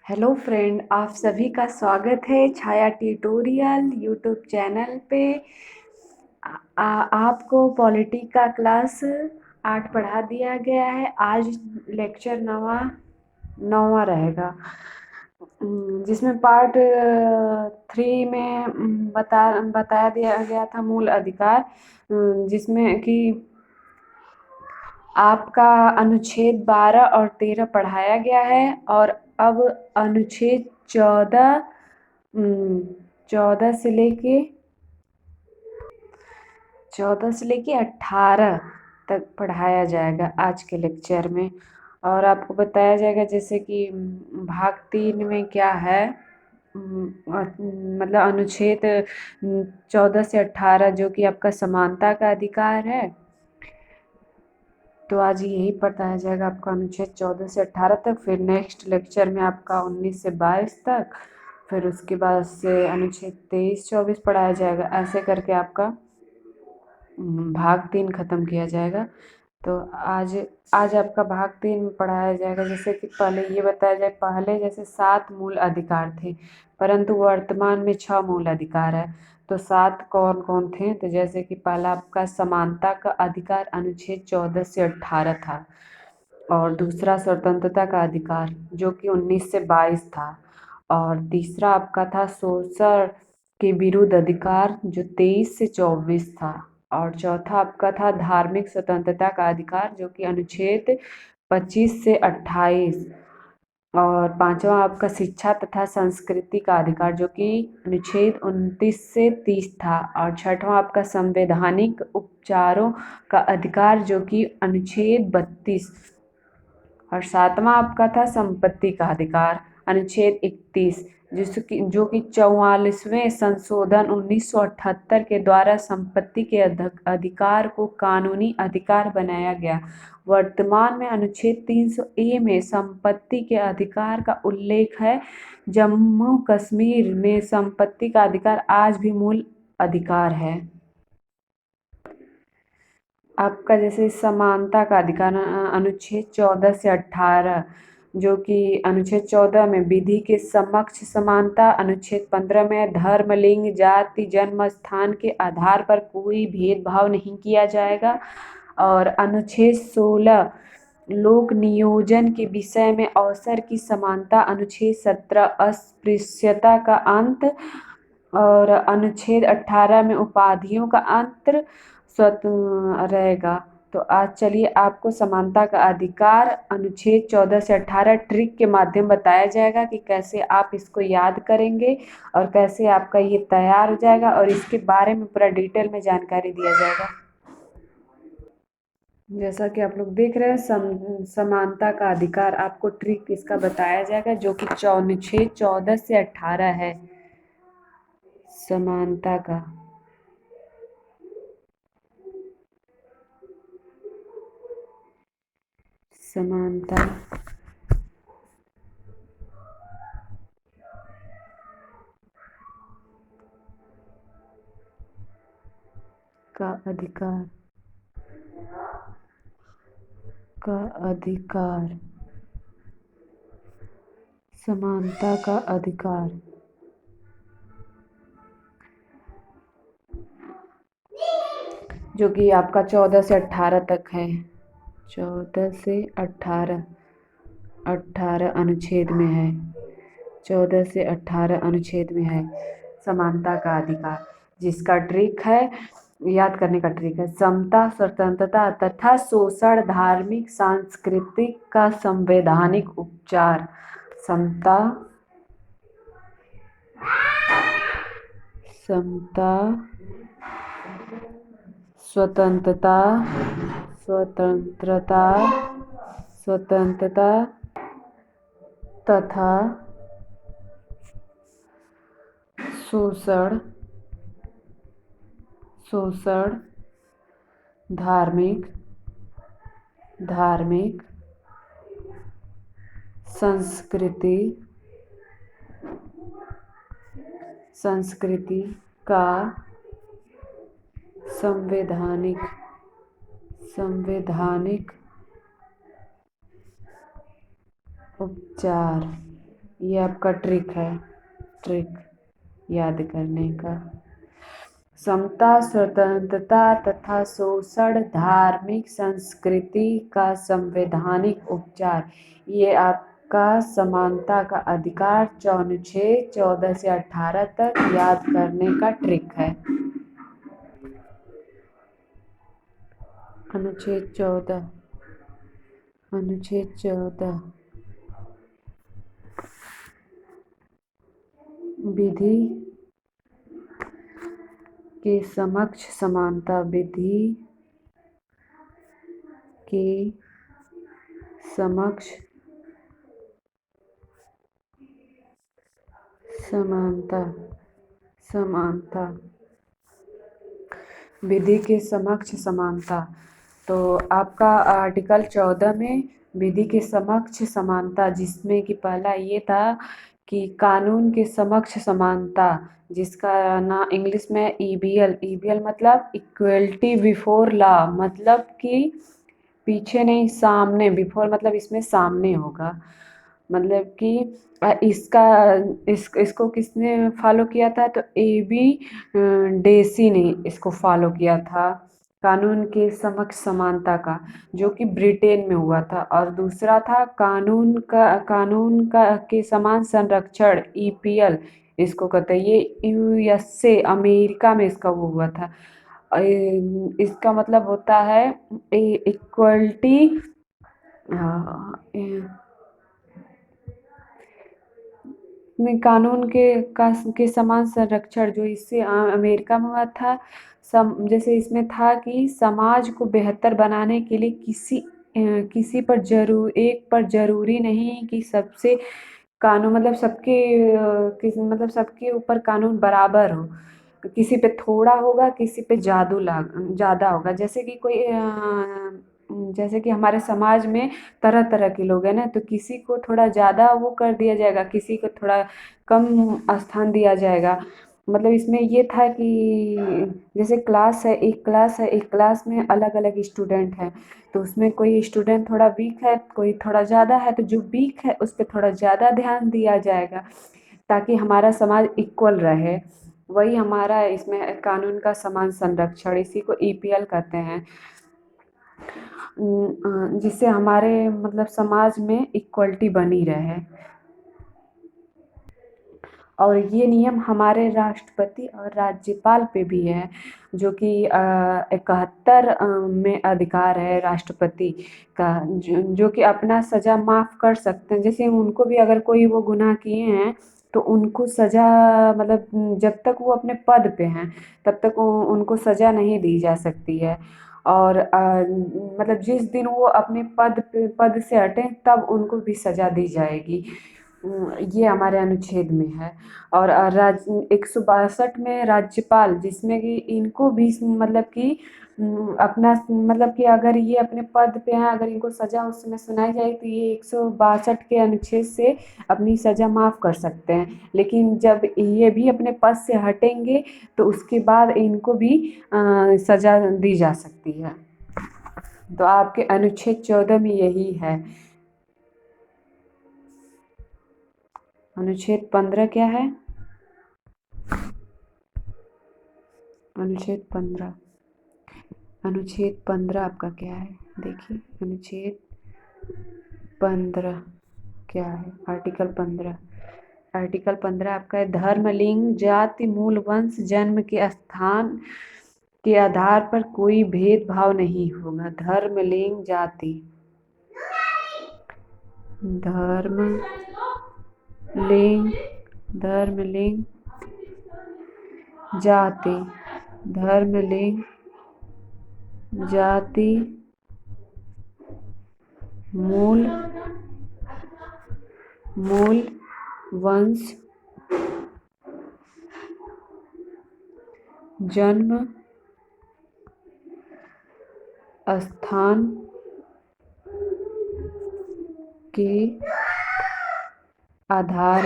Hello friend, आप सभी का स्वागत है छाया ट्यूटोरियल यूट्यूब चैनल पे। आपको पॉलिटी का क्लास 8 पढ़ा दिया गया है। आज लेक्चर नौवा रहेगा, जिसमें पार्ट 3 में बताया दिया गया था मूल अधिकार, जिसमें कि आपका अनुच्छेद 12 और 13 पढ़ाया गया है। और अब अनुच्छेद 14 से लेके 18 तक पढ़ाया जाएगा आज के लेक्चर में। और आपको बताया जाएगा जैसे कि भाग 3 में क्या है, मतलब अनुच्छेद 14 से 18 जो कि आपका समानता का अधिकार है। तो आज यही बताया जाएगा आपका अनुच्छेद 14 से 18 तक। फिर नेक्स्ट लेक्चर में आपका 19 से 22 तक। फिर उसके बाद से अनुच्छेद 23-24 पढ़ाया जाएगा। ऐसे करके आपका भाग 3 खत्म किया जाएगा। तो आज आपका भाग 3 में पढ़ाया जाएगा। जैसे कि पहले ये बताया जाए, पहले जैसे 7 मूल अधिकार थे, परंतु वर्तमान में 6 मूल अधिकार है। तो 7 कौन कौन थे? तो जैसे कि पहला आपका समानता का अधिकार अनुच्छेद 14 से 18 था। और दूसरा स्वतंत्रता का अधिकार जो कि 19 से 22 था। और तीसरा आपका था शोषण के विरुद्ध अधिकार जो 23 से 24 था। और चौथा आपका था धार्मिक स्वतंत्रता का अधिकार जो कि अनुच्छेद 25 से 28। और पांचवा आपका शिक्षा तथा संस्कृति का अधिकार जो कि अनुच्छेद 29 से 30 था। और छठवां आपका संवैधानिक उपचारों का अधिकार जो कि अनुच्छेद 32। और सातवां आपका था संपत्ति का अधिकार अनुच्छेद 31, जो कि 44वें संशोधन 1978 के द्वारा संपत्ति के अधिकार को कानूनी अधिकार बनाया गया। वर्तमान में अनुच्छेद 300A में संपत्ति के अधिकार का उल्लेख है। जम्मू कश्मीर में संपत्ति का अधिकार आज भी मूल अधिकार है। आपका जैसे समानता का अधिकार अनुच्छेद 14 से 18, जो कि अनुच्छेद 14 में विधि के समक्ष समानता, अनुच्छेद 15 में धर्म, लिंग, जाति, जन्म स्थान के आधार पर कोई भेदभाव नहीं किया जाएगा। और अनुच्छेद 16 लोक नियोजन के विषय में अवसर की समानता, अनुच्छेद 17 अस्पृश्यता का अंत। और अनुच्छेद 18 में उपाधियों का अंतर स्वतंत्र रहेगा। तो आज चलिए आपको समानता का अधिकार अनुच्छेद 14 से 18 ट्रिक के माध्यम बताया जाएगा कि कैसे आप इसको याद करेंगे और कैसे आपका ये तैयार हो जाएगा, और इसके बारे में पूरा डिटेल में जानकारी दिया जाएगा। जैसा कि आप लोग देख रहे हैं, समानता का अधिकार आपको ट्रिक इसका बताया जाएगा जो कि अनुच्छेद 14 से 18 है। समानता का समानता का अधिकार समानता का अधिकार जो कि आपका 14 से 18 तक है। 14 से 18 अनुच्छेद में है। 14 से 18 अनुच्छेद में है समानता का अधिकार, जिसका ट्रिक है, याद करने का ट्रिक है, समता, स्वतंत्रता तथा शोषण, धार्मिक सांस्कृतिक का संवैधानिक उपचार। समता स्वतंत्रता तथा शोषण धार्मिक संस्कृति का संवैधानिक उपचार। ये आपका ट्रिक है, ट्रिक याद करने का। समता, स्वतंत्रता तथा शोषण, धार्मिक संस्कृति का संवैधानिक उपचार, ये आपका समानता का अधिकार अनुच्छेद 14 से 18 तक याद करने का ट्रिक है। अनुच्छेद 14, अनुच्छेद 14 विधि के समक्ष समानता, विधि के समक्ष समानता, समानता, विधि के समक्ष समानता। तो आपका आर्टिकल 14 में विधि के समक्ष समानता, जिसमें कि पहला ये था कि कानून के समक्ष समानता, जिसका ना इंग्लिश में ईबीएल, ईबीएल मतलब इक्वलिटी बिफोर लॉ, मतलब कि पीछे नहीं सामने, बिफोर मतलब इसमें सामने होगा, मतलब कि इसका इसको किसने फॉलो किया था, तो ए बी डेसी ने इसको फॉलो किया था, कानून के समक्ष समानता का, जो कि ब्रिटेन में हुआ था। और दूसरा था कानून का के समान संरक्षण, ईपीएल इसको कहते हैं, ये यूएसए अमेरिका में इसका वो हुआ था। इसका मतलब होता है इक्वलिटी, कानून के समान संरक्षण, जो इससे अमेरिका में हुआ था। जैसे इसमें था कि समाज को बेहतर बनाने के लिए किसी पर एक पर जरूरी नहीं कि सबसे कानून मतलब सबके ऊपर कानून बराबर हो, किसी पे थोड़ा होगा, किसी पे ज़्यादा होगा। जैसे कि हमारे समाज में तरह तरह के लोग हैं ना, तो किसी को थोड़ा ज़्यादा वो कर दिया जाएगा, किसी को थोड़ा कम स्थान दिया जाएगा। मतलब इसमें ये था कि जैसे एक क्लास में अलग अलग स्टूडेंट हैं, तो उसमें कोई स्टूडेंट थोड़ा वीक है, कोई थोड़ा ज़्यादा है, तो जो वीक है उस पर थोड़ा ज़्यादा ध्यान दिया जाएगा, ताकि हमारा समाज इक्वल रहे। वही हमारा इसमें कानून का समान संरक्षण, इसी को ईपीएल कहते हैं। जिससे हमारे मतलब समाज में इक्वलिटी बनी रहे। और ये नियम हमारे राष्ट्रपति और राज्यपाल पे भी है, जो कि 71 में अधिकार है राष्ट्रपति का, जो कि अपना सज़ा माफ़ कर सकते हैं। जैसे उनको भी अगर कोई वो गुनाह किए हैं, तो उनको सज़ा मतलब जब तक वो अपने पद पे हैं तब तक उनको सज़ा नहीं दी जा सकती है। और मतलब जिस दिन वो अपने पद से हटें तब उनको भी सज़ा दी जाएगी। ये हमारे अनुच्छेद में है। और 162 में राज्यपाल, जिसमें कि इनको भी मतलब कि अपना मतलब कि अगर ये अपने पद पे हैं, अगर इनको सज़ा उस समय सुनाई जाए, तो ये 162 के अनुच्छेद से अपनी सज़ा माफ़ कर सकते हैं। लेकिन जब ये भी अपने पद से हटेंगे तो उसके बाद इनको भी सज़ा दी जा सकती है। तो आपके अनुच्छेद 14 में यही है। अनुच्छेद 15 क्या है? अनुच्छेद 15, अनुच्छेद 15 आपका क्या है? देखिए अनुच्छेद 15 क्या है? आर्टिकल 15, आर्टिकल 15 आपका है, धर्म, लिंग, जाति, मूल, वंश, जन्म के स्थान के आधार पर कोई भेदभाव नहीं होगा। धर्म, लिंग, जाति, धर्म, लिंग, धर्म, लिंग, जाति, धर्म, लिंग, जाति, मूल, वंश, जन्म स्थान के आधार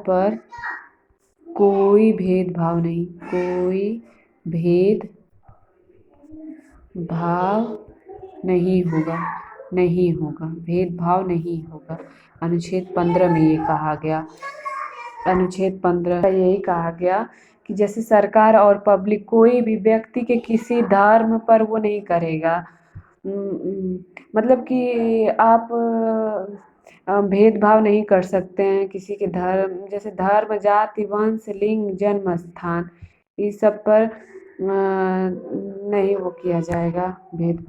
पर कोई भेदभाव नहीं, कोई भेदभाव नहीं होगा। नहीं होगा, भेदभाव नहीं होगा। अनुच्छेद 15 में ये कहा गया। अनुच्छेद 15 का यही कहा गया कि जैसे सरकार और पब्लिक कोई भी व्यक्ति के किसी धर्म पर वो नहीं करेगा। मतलब कि आप भेदभाव नहीं कर सकते हैं किसी के धर्म, जैसे धर्म, जाति, वंश, लिंग, जन्म स्थान, इस सब पर नहीं वो किया जाएगा भेद।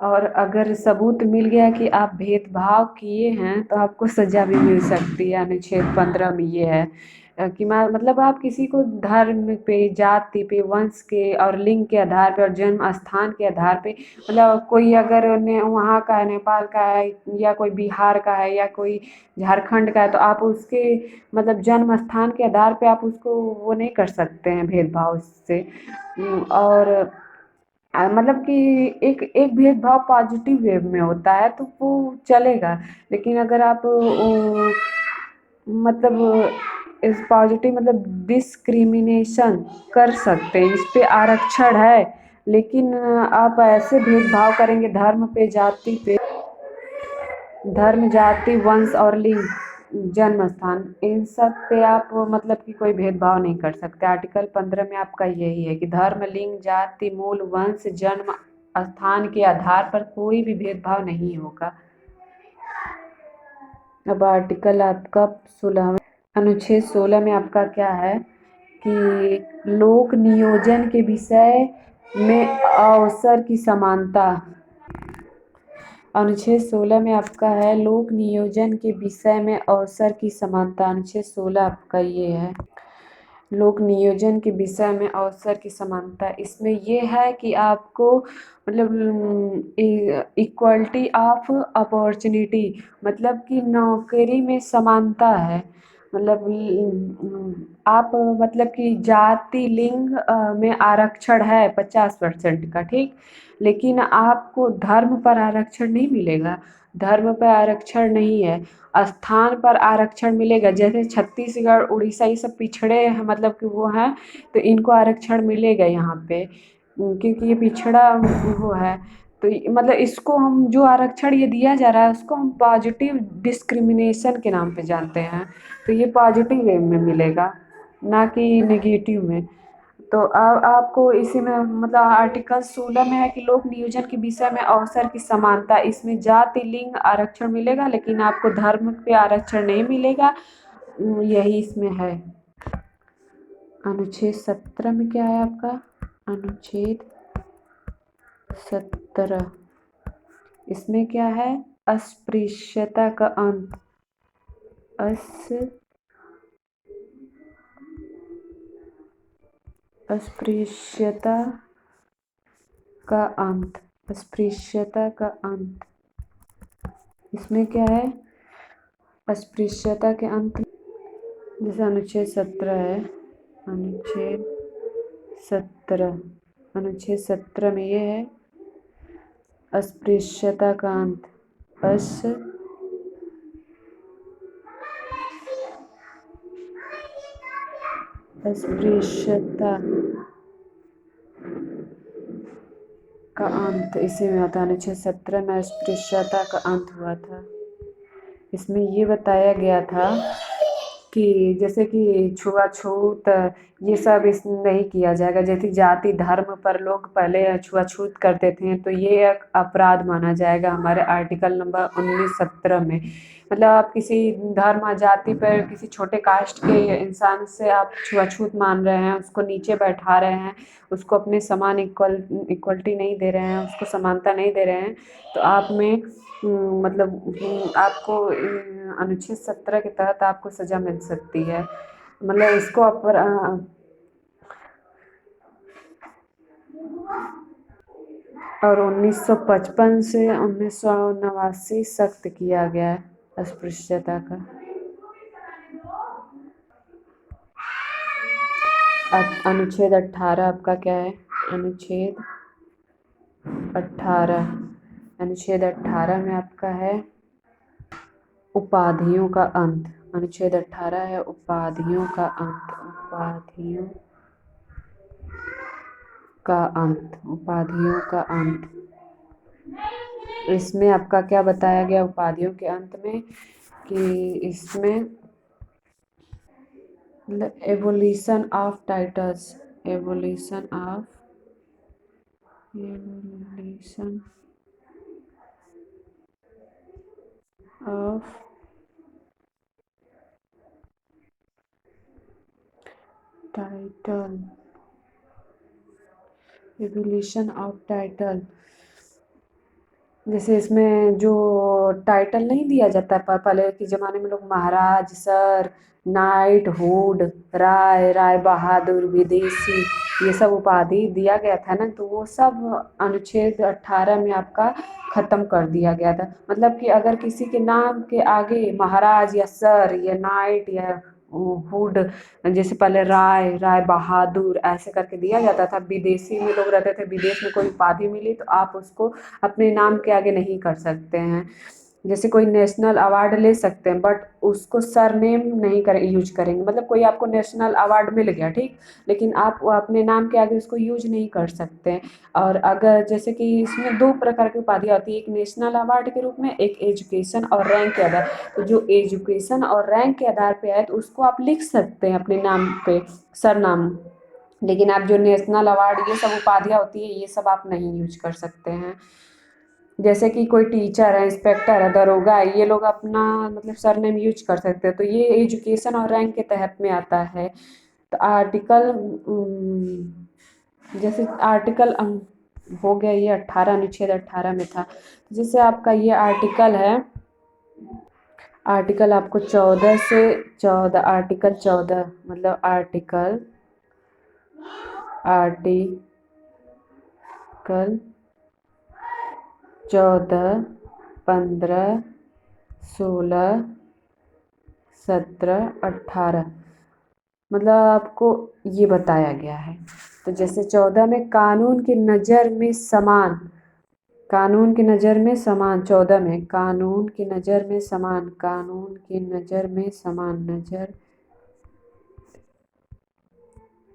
और अगर सबूत मिल गया कि आप भेदभाव किए हैं तो आपको सज़ा भी मिल सकती है। अनुच्छेद 15 में ये है कि मतलब आप किसी को धर्म पे, जाति पे, वंश के और लिंग के आधार पे और जन्म स्थान के आधार पे, मतलब कोई अगर वहाँ का है, नेपाल का है, या कोई बिहार का है, या कोई झारखंड का है, तो आप उसके मतलब जन्म स्थान के आधार पे आप उसको वो नहीं कर सकते हैं भेदभाव से। और मतलब कि एक एक भेदभाव पॉजिटिव वे में होता है तो वो चलेगा। लेकिन अगर आप मतलब इस पॉजिटिव मतलब डिस्क्रिमिनेशन कर सकते हैं, इस पे आरक्षण है, लेकिन आप ऐसे भेदभाव करेंगे धर्म पे, जाति पे, धर्म, जाति, वंश और लिंग, जन्म स्थान, इन सब पे आप मतलब कि कोई भेदभाव नहीं कर सकते। आर्टिकल 15 में आपका यही है कि धर्म, लिंग, जाति, मूल, वंश, जन्म स्थान के आधार पर कोई भी भेदभाव नहीं होगा। अब आर्टिकल आपका 16, अनुच्छेद 16 में आपका क्या है कि लोक नियोजन के विषय में अवसर की समानता। अनुच्छेद 16 में आपका है लोक नियोजन के विषय में अवसर की समानता। अनुच्छेद 16 आपका ये है लोक नियोजन के विषय में अवसर की समानता। इसमें ये है कि आपको मतलब इक्वलिटी ऑफ अपॉर्चुनिटी, मतलब कि नौकरी में समानता है। मतलब आप मतलब कि जाति, लिंग में आरक्षण है 50% का, ठीक, लेकिन आपको धर्म पर आरक्षण नहीं मिलेगा। धर्म पर आरक्षण नहीं है, स्थान पर आरक्षण मिलेगा। जैसे छत्तीसगढ़, उड़ीसा, ये सब पिछड़े हैं, मतलब कि वो हैं, तो इनको आरक्षण मिलेगा यहाँ पे, क्योंकि ये पिछड़ा वो है। तो मतलब इसको हम जो आरक्षण ये दिया जा रहा है उसको हम पॉजिटिव डिस्क्रिमिनेशन के नाम पे जानते हैं। तो ये पॉजिटिव वे में मिलेगा, ना कि नेगेटिव में। तो आपको इसी में मतलब आर्टिकल 16 में है कि लोक नियोजन के विषय में अवसर की समानता। इसमें जाति, लिंग आरक्षण मिलेगा, लेकिन आपको धर्म पे आरक्षण नहीं मिलेगा। यही इसमें है। अनुच्छेद 17 में क्या है आपका? अनुच्छेद 17, इसमें क्या है? अस्पृश्यता का अंत। अस्पृश्यता का अंत। अस्पृश्यता का अंत, इसमें क्या है? अस्पृश्यता के अंत, जैसे अनुच्छेद 17 है, अनुच्छेद 17, अनुच्छेद 17 में ये है अस्पृश्यता का अंत। अस्पृश्यता का अंत इसी में होता है। अनुच्छेद 17 में अस्पृश्यता का अंत हुआ था। इसमें ये बताया गया था कि जैसे कि छुआछूत ये सब इस नहीं किया जाएगा। जैसे जाति, धर्म पर लोग पहले छुआछूत करते थे, तो ये एक अपराध माना जाएगा हमारे आर्टिकल नंबर 19-17 में। मतलब आप किसी धर्म, जाति पर किसी छोटे कास्ट के इंसान से आप छुआछूत मान रहे हैं, उसको नीचे बैठा रहे हैं, उसको अपने समान इक्वलिटी नहीं दे रहे हैं, उसको समानता नहीं दे रहे हैं, तो आप में मतलब आपको अनुच्छेद 17 के तहत आपको सज़ा मिल सकती है। मतलब इसको और 1955 से 1989 सख्त किया गया है अस्पृश्यता का। अनुच्छेद 18 आपका क्या है? अनुच्छेद 18, अनुच्छेद 18 में आपका है उपाधियों का अंत। अनुच्छेद 18 है उपाधियों का अंत। उपाधियों का अंत, उपाधियों का अंत। इसमें आपका क्या बताया गया उपाधियों के अंत में कि इसमें evolution of titles, evolution of evolution of title, evolution of title. जैसे इसमें जो टाइटल नहीं दिया जाता पहले के ज़माने में लोग महाराज, सर, नाइट हुड, राय, राय बहादुर, विदेशी, ये सब उपाधि दिया गया था ना, तो वो सब अनुच्छेद 18 में आपका ख़त्म कर दिया गया था। मतलब कि अगर किसी के नाम के आगे महाराज या सर या नाइट या हुड, जैसे पहले राय, राय बहादुर ऐसे करके दिया जाता था। विदेशी में लोग रहते थे, विदेश में कोई उपाधि मिली तो आप उसको अपने नाम के आगे नहीं कर सकते हैं। जैसे कोई नेशनल अवार्ड ले सकते हैं बट उसको सरनेम नहीं कर यूज करेंगे। मतलब कोई आपको नेशनल अवार्ड मिल गया, ठीक, लेकिन आप वो अपने नाम के आगे उसको यूज नहीं कर सकते हैं। और अगर जैसे कि इसमें दो प्रकार की उपाधियाँ होती है, एक नेशनल अवार्ड के रूप में, एक एजुकेशन और रैंक के आधार। तो जो एजुकेशन और रैंक के आधार पे है तो उसको आप लिख सकते हैं अपने नाम पे, सरनाम। लेकिन आप जो नेशनल अवार्ड ये सब उपाधियाँ होती है ये सब आप नहीं यूज कर सकते हैं। जैसे कि कोई टीचर है, इंस्पेक्टर है, दरोगा है, ये लोग अपना मतलब सरनेम यूज कर सकते हैं, तो ये एजुकेशन और रैंक के तहत में आता है। तो आर्टिकल जैसे आर्टिकल हो गया ये 18, अनुच्छेद 18 में था। तो जैसे आपका ये आर्टिकल है, आर्टिकल आपको 14 से 14, आर्टिकल 14 मतलब आर्टिकल 14, 15, 16, 17, 18 मतलब आपको ये बताया गया है। तो जैसे 14 में कानून की नज़र में समान, कानून की नज़र में समान, 14 में कानून की नज़र में समान, कानून की नज़र में समान, नज़र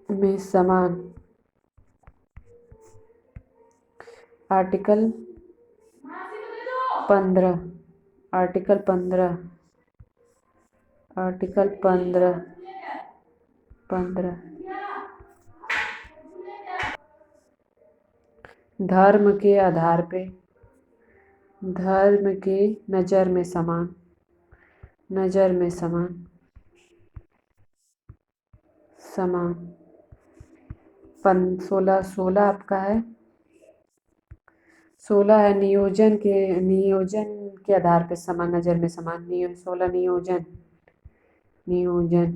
में समान। आर्टिकल 15, आर्टिकल 15, आर्टिकल 15, 15 धर्म के आधार पे, धर्म के नज़र में समान, नज़र में समान, समान। 16, 16 आपका है, 16 है नियोजन के आधार पे समान, नज़र में समान, 16 नियोजन, नियोजन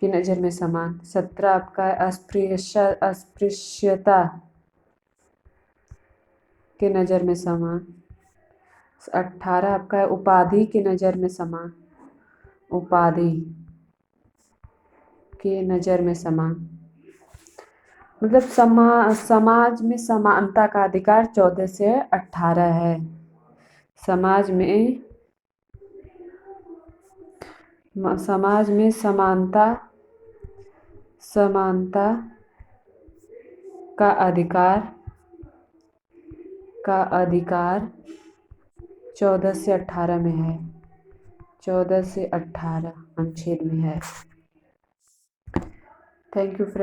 की नज़र में समान। 17 आपका है अस्पृश्यता के नज़र में समान। 18 आपका है उपाधि की नज़र में समान, उपाधि के नज़र में समान। मतलब समाज में समानता का अधिकार 14 से 18 है। समाज में समानता, समानता का अधिकार, का अधिकार 14 से 18 में है, 14 से 18 अनुच्छेद में है। Thank you friend.